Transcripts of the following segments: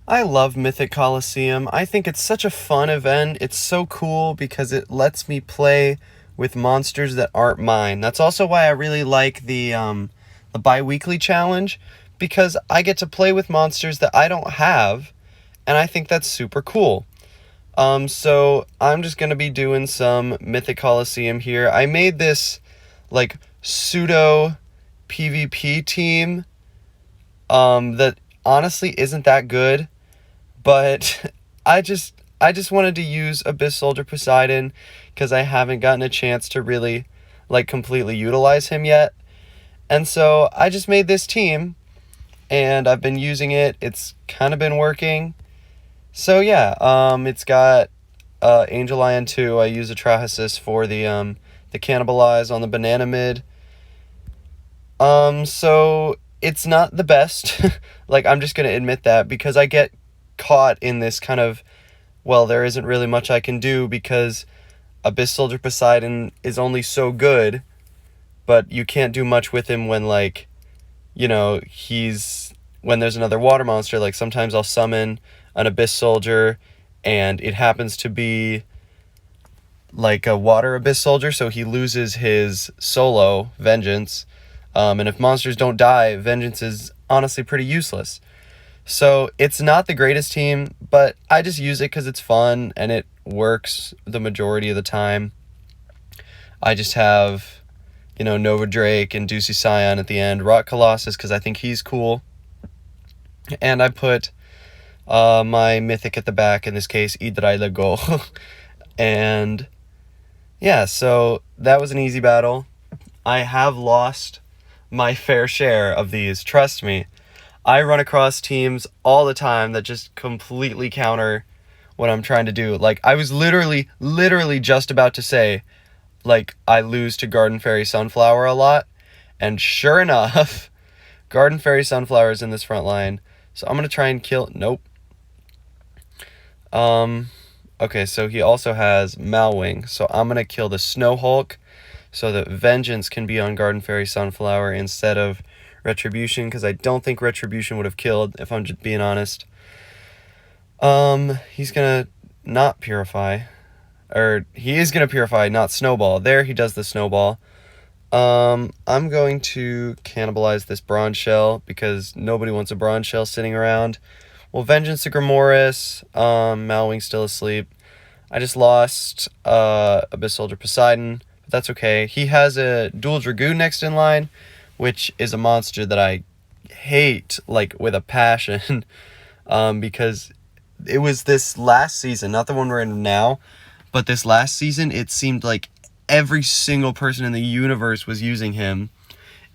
I love Mythic Colosseum. I think it's such a fun event. It's so cool because it lets me play with monsters that aren't mine. That's also why I really like the bi-weekly challenge, because I get to play with monsters that I don't have, and I think that's super cool. So I'm just gonna be doing some Mythic Colosseum here. I made this like pseudo PvP team that honestly isn't that good. But I just wanted to use Abyss Soldier Poseidon because I haven't gotten a chance to really like completely utilize him yet. And so I just made this team and I've been using it. It's kind of been working. So yeah, it's got Angel Lion 2. I use a Trahasis for the cannibalize on the banana mid. So it's not the best. Like, I'm just gonna admit that because I get caught in this kind of, well, there isn't really much I can do because Abyss Soldier Poseidon is only so good, but you can't do much with him when, like, when there's another water monster. Like, sometimes I'll summon an Abyss Soldier and it happens to be like a water Abyss Soldier, so he loses his solo Vengeance. And if monsters don't die, Vengeance is honestly pretty useless. So it's not the greatest team, but I just use it because it's fun and it works the majority of the time. I just have, Nova Drake and Deucey Scion at the end. Rock Colossus because I think he's cool. And I put my Mythic at the back, in this case, Ddraig. And yeah, so that was an easy battle. I have lost my fair share of these, trust me. I run across teams all the time that just completely counter what I'm trying to do. Like, I was literally just about to say, like, I lose to Garden Fairy Sunflower a lot. And sure enough, Garden Fairy Sunflower is in this front line. So I'm going to try and kill... Nope. Okay, so he also has Malwing. So I'm going to kill the Snow Hulk so that Vengeance can be on Garden Fairy Sunflower instead of Retribution, because I don't think Retribution would have killed, if I'm just being honest. He's gonna not purify. Or, he is gonna purify, not snowball. There, he does the snowball. I'm going to cannibalize this bronze shell, because nobody wants a bronze shell sitting around. Well, Vengeance to Grimoris. Malwing's still asleep. I just lost, Abyss Soldier Poseidon, but that's okay. He has a dual Dragoon next in line, which is a monster that I hate, like, with a passion, because it was this last season, not the one we're in now, but this last season, it seemed like every single person in the universe was using him,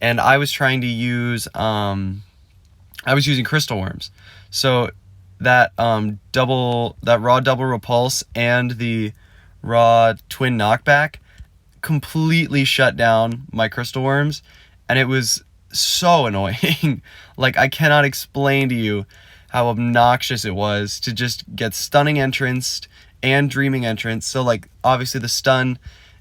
and I was trying to use, I was using Crystal Worms, so that, raw double repulse and the raw twin knockback completely shut down my Crystal Worms, and it was so annoying. Like, I cannot explain to you how obnoxious it was to just get stunning entranced and dreaming entrance. So, like, obviously the stun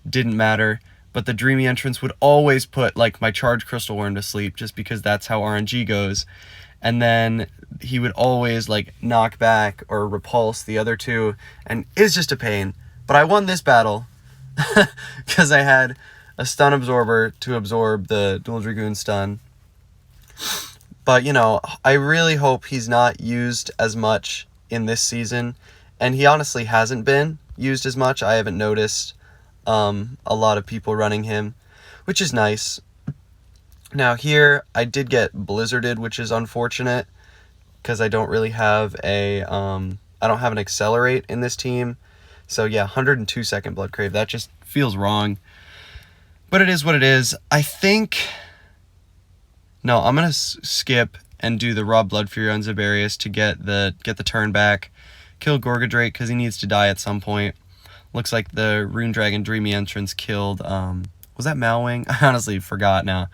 didn't matter, but the dreamy entrance would always put, like, my charged Crystal Worm to sleep, just because that's how RNG goes. And then he would always, like, knock back or repulse the other two, and it's just a pain. But I won this battle because I had a stun absorber to absorb the dual Dragoon stun. But, I really hope he's not used as much in this season. And he honestly hasn't been used as much. I haven't noticed a lot of people running him, which is nice. Now here, I did get blizzarded, which is unfortunate, because I don't really have I don't have an accelerate in this team. So yeah, 102 second Blood Crave, that just feels wrong. But it is what it is. I think... No, I'm going to skip and do the raw Blood Fury on Zebarius to get the turn back. Kill Gorgodrake because he needs to die at some point. Looks like the Rune Dragon Dreamy Entrance killed... was that Malwing? I honestly forgot now.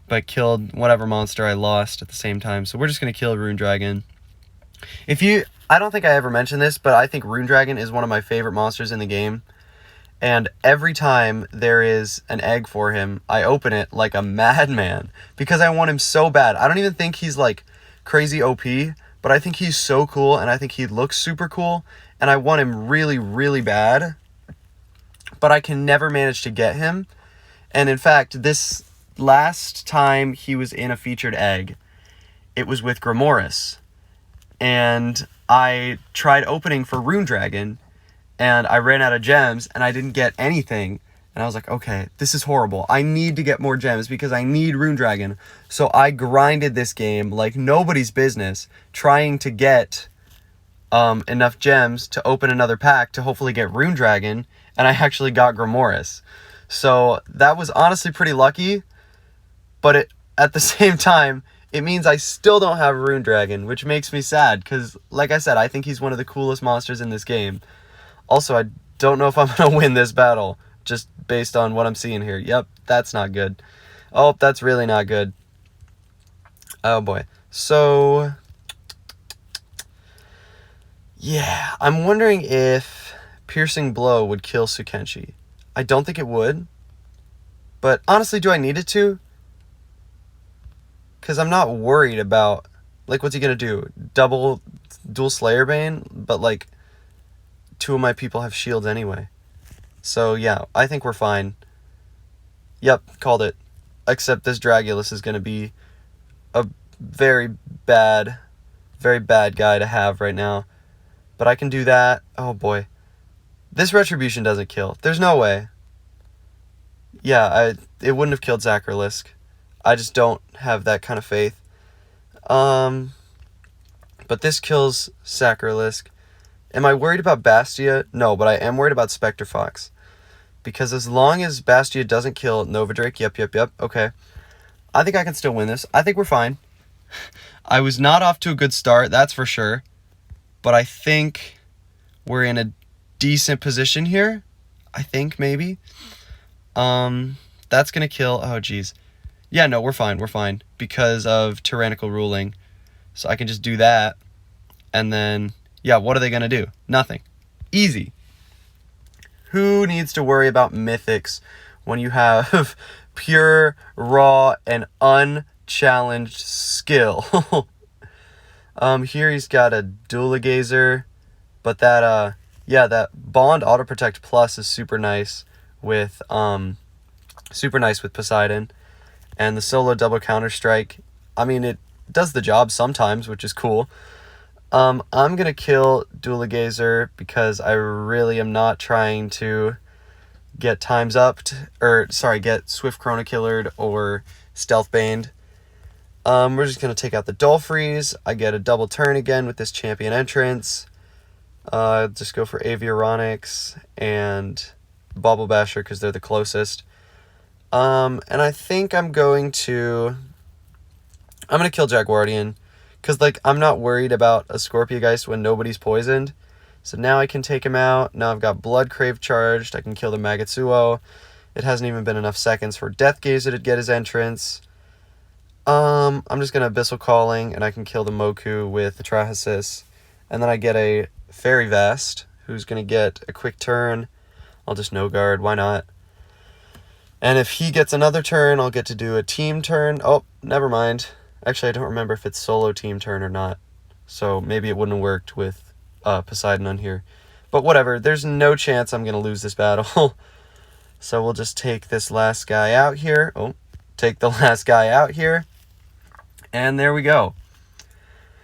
But killed whatever monster I lost at the same time. So we're just going to kill Rune Dragon. I don't think I ever mentioned this, but I think Rune Dragon is one of my favorite monsters in the game. And every time there is an egg for him, I open it like a madman, because I want him so bad. I don't even think he's, like, crazy OP, but I think he's so cool, and I think he looks super cool, and I want him really, really bad, but I can never manage to get him. And in fact, this last time he was in a featured egg, it was with Grimoris, and I tried opening for Rune Dragon, and I ran out of gems, and I didn't get anything. And I was like, okay, this is horrible. I need to get more gems because I need Rune Dragon. So I grinded this game like nobody's business, trying to get enough gems to open another pack to hopefully get Rune Dragon, and I actually got Grimoris. So that was honestly pretty lucky, but at the same time, it means I still don't have Rune Dragon, which makes me sad, because like I said, I think he's one of the coolest monsters in this game. Also, I don't know if I'm going to win this battle, just based on what I'm seeing here. Yep, that's not good. Oh, that's really not good. Oh boy. So, yeah, I'm wondering if Piercing Blow would kill Sukenshi. I don't think it would, but honestly, do I need it to? Because I'm not worried about, like, what's he going to do? Dual Slayer Bane? But, like, 2 of my people have shields anyway. So, yeah, I think we're fine. Yep, called it. Except this Dragulus is going to be a very bad guy to have right now. But I can do that. Oh, boy. This Retribution doesn't kill. There's no way. Yeah, it wouldn't have killed Zacharlisk. I just don't have that kind of faith. But this kills Zacharlisk. Am I worried about Bastia? No, but I am worried about Spectre Fox. Because as long as Bastia doesn't kill Nova Drake, yep, okay. I think I can still win this. I think we're fine. I was not off to a good start, that's for sure. But I think we're in a decent position here. I think, maybe. That's going to kill... Oh, geez. Yeah, no, we're fine. Because of Tyrannical Ruling. So I can just do that. And then, yeah, what are they going to do? Nothing. Easy. Who needs to worry about mythics when you have pure, raw, and unchallenged skill? Here he's got a Dualigazer, but that, that Bond Auto Protect Plus is super nice with Poseidon. And the solo double counter strike, I mean, it does the job sometimes, which is cool. I'm going to kill Dualigazer because I really am not trying to get times upped, get Swift Chrono Killered or Stealth Baned. We're just going to take out the Dolphreeze. I get a double turn again with this champion entrance. Just go for Aviaronyx and Bobble Basher because they're the closest. And I think I'm going to kill Jaguardian. Because, like, I'm not worried about a Scorpiogeist when nobody's poisoned. So now I can take him out. Now I've got Blood Crave charged. I can kill the Magatsuo. It hasn't even been enough seconds for Deathgazer to get his entrance. I'm just going to Abyssal Calling, and I can kill the Moku with the Trahasis. And then I get a Fairy Vast, who's going to get a quick turn. I'll just no guard. Why not? And if he gets another turn, I'll get to do a team turn. Oh, never mind. Actually, I don't remember if it's solo team turn or not. So maybe it wouldn't have worked with Poseidon on here. But whatever, there's no chance I'm going to lose this battle. So we'll just take this last guy out here. Take the last guy out here. And there we go.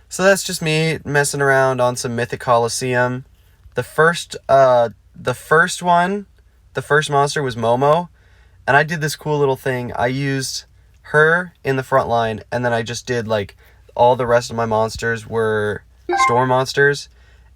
So that's just me messing around on some Mythic Colosseum. The first monster was Momo. And I did this cool little thing. I used her in the front line, and then I just did, like, all the rest of my monsters were storm monsters,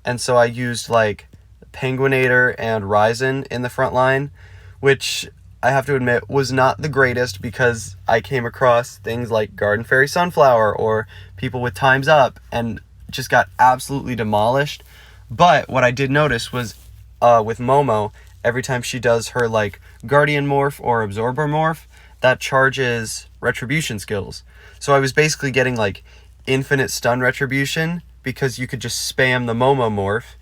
and so I used, like, Penguinator and Ryzen in the front line, which I have to admit was not the greatest because I came across things like Garden Fairy Sunflower or people with Time's Up and just got absolutely demolished. But what I did notice was with Momo, every time she does her, like, Guardian Morph or Absorber Morph, that charges Retribution skills. So I was basically getting, like, infinite stun Retribution because you could just spam the Momo Morph.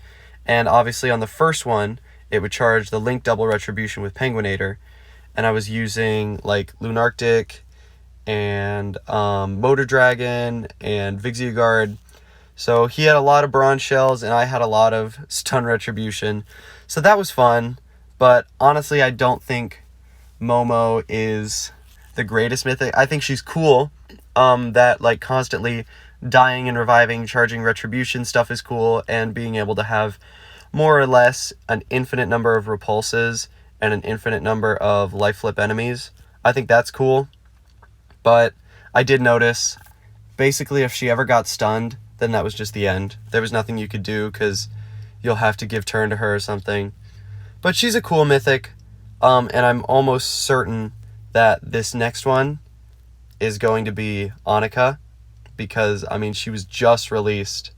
And obviously on the first one, it would charge the Link double Retribution with Penguinator. And I was using, like, Lunarctic and Motor Dragon and Vixiagard. So he had a lot of bronze shells, and I had a lot of stun retribution. So that was fun, but honestly, I don't think Momo is the greatest mythic. I think she's cool. That like constantly dying and reviving, charging retribution stuff is cool, and being able to have more or less an infinite number of repulses and an infinite number of life flip enemies. I think that's cool. But I did notice, basically, if she ever got stunned, then that was just the end. There was nothing you could do, because you'll have to give turn to her or something. But she's a cool mythic, and I'm almost certain that this next one is going to be Annika, because, I mean, she was just released,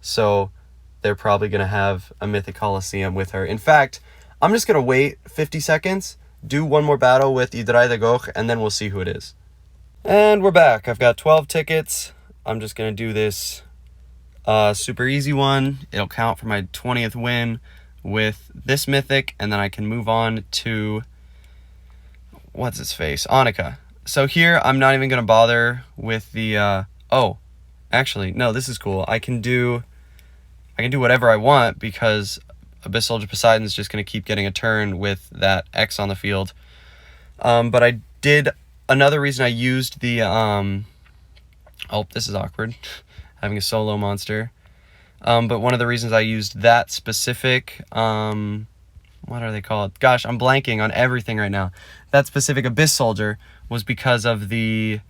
so they're probably going to have a Mythic Colosseum with her. In fact, I'm just going to wait 50 seconds, do one more battle with Ddraig Goch, and then we'll see who it is. And we're back. I've got 12 tickets. I'm just going to do this super easy one. It'll count for my 20th win with this mythic, and then I can move on to, what's his face? Annika. So here, I'm not even going to bother with the, oh, actually, no, this is cool. I can do whatever I want, because Abyss Soldier Poseidon is just going to keep getting a turn with that X on the field. But I did, another reason I used the, oh, this is awkward, having a solo monster. But one of the reasons I used that specific, what are they called? Gosh, I'm blanking on everything right now. That specific Abyss Soldier was because of the,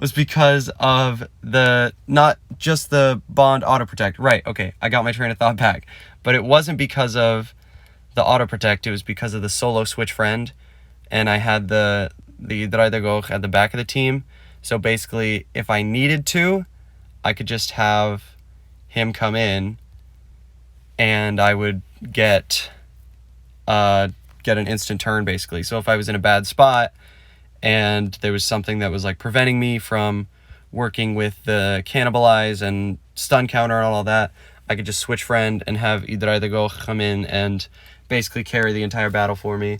was because of the, not just the bond auto protect. Right, okay, I got my train of thought back. But it wasn't because of the auto protect, it was because of the solo switch friend. And I had the Ddraig Goch at the back of the team. So basically, if I needed to, I could just have him come in, and I would get an instant turn, basically. So if I was in a bad spot, and there was something that was like preventing me from working with the cannibalize and stun counter and all that, I could just switch friend and have Ddraig Goch come in and basically carry the entire battle for me.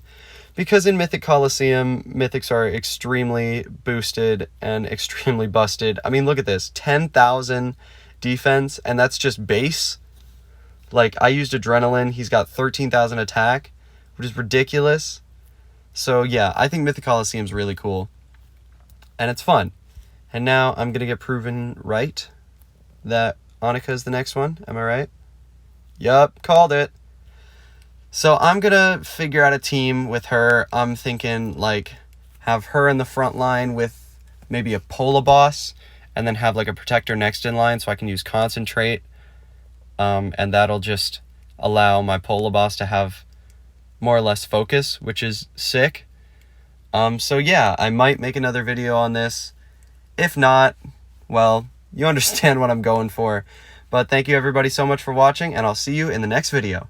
Because in Mythic Colosseum, mythics are extremely boosted and extremely busted. I mean, look at this, 10,000 defense, and that's just base. Like, I used Adrenaline, he's got 13,000 attack, which is ridiculous. So yeah, I think Mythic Colosseum's really cool, and it's fun. And now I'm gonna get proven right that Annika is the next one. Am I right? Yup, called it. So I'm gonna figure out a team with her. I'm thinking like have her in the front line with maybe a Pola boss, and then have like a protector next in line so I can use concentrate. And that'll just allow my Pola boss to have more or less focus, which is sick. So yeah, I might make another video on this. If not, well, you understand what I'm going for. But thank you everybody so much for watching, and I'll see you in the next video.